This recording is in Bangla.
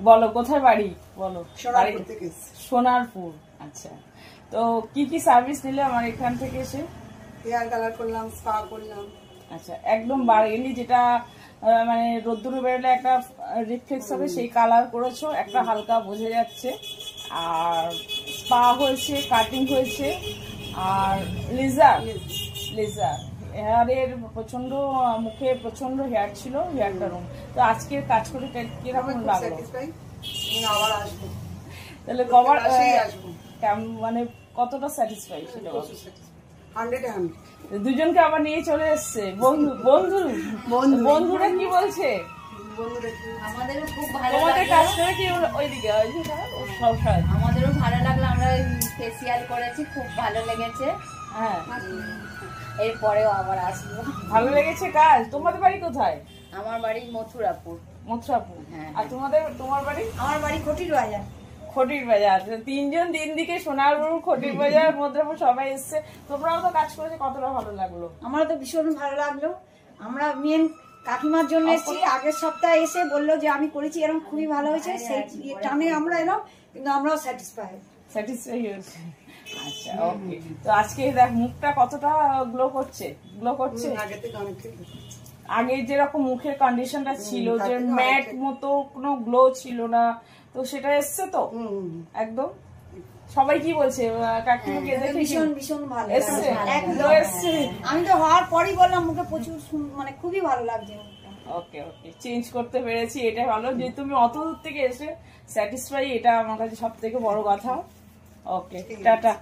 বলো কোথায় বাড়ি বলো। সোনারপুর। আচ্ছা, তো কি কি সার্ভিস নিলে আমার এখান থেকে এসে? হেয়ার কালার করলাম, স্পা করলাম। আচ্ছা, একদম বাড়ি যেটা মানে রোদ্দুরে বেরোলে একটা রিফ্লেক্স হবে সেই কালার করেছো, একটা হালকা বোঝা যাচ্ছে। আর স্পা হয়েছে, কাটিং হয়েছে, আর লেজার হেয়ারের প্রচন্ড, মুখে প্রচন্ড হেয়ার ছিল, হেয়ারটা রুম। তো আজকে কাজ করে কিরকম লাগলো? তাহলে কবার মানে কতটা স্যাটিসফাই সেটা বলো। দুজনকে আবার নিয়ে চলে এসছে বন্ধুরা কি বলছে? আমাদেরও খুব ভালো তোমাদের কাজ করে কি ওইদিকে আমাদেরও ভালো লাগলো। আমরা ফেসিয়াল করেছি, খুব ভালো লেগেছে। হ্যাঁ, এরপরেও আবার আসবো। ভালো লেগেছে কাজ। তোমাদের বাড়ি কোথায়? আমার বাড়ি মথুরাপুর। হ্যাঁ। আর তোমার বাড়ি? আমার বাড়ি খটির বাজার। তিনজন দিন দিকে সোনারপুর, খটির বাজার, মথুরাপুর সবাই এসছে। তোমরাও তো কাজ করেছে, কতটা ভালো লাগলো? আমারও তো ভীষণ ভালো লাগলো। আমরা মেন কাকিমার জন্য এসেছি, আগের সপ্তাহে এসে বললো যে আমি করেছি, এরকম খুবই ভালো হয়েছে, সেই টানে আমরা এলাম, কিন্তু আমরাও স্যাটিসফাই হয়েছে। আচ্ছা, ওকে। তো আজকে দেখ মুখটা কতটা গ্লো করছে। আগে যেরকম মুখের কন্ডিশনটা ছিল, যে ম্যাট মতো কোনো গ্লো ছিল না, তো সেটা এসছে তো একদম। সবাই কি বলছে কাকিমাকে দেখে? ভীষণ ভালো এসছে। আমি তো হওয়ার পরই বললাম মুখে প্রচুর, মানে খুবই ভালো লাগছে। ওকে, চেঞ্জ করতে পেরেছি, এটাই ভালো যে তুমি অত দূর থেকে এসে স্যাটিসফাই, এটা আমার কাছে সব থেকে বড় কথা। ওকে, টাটা।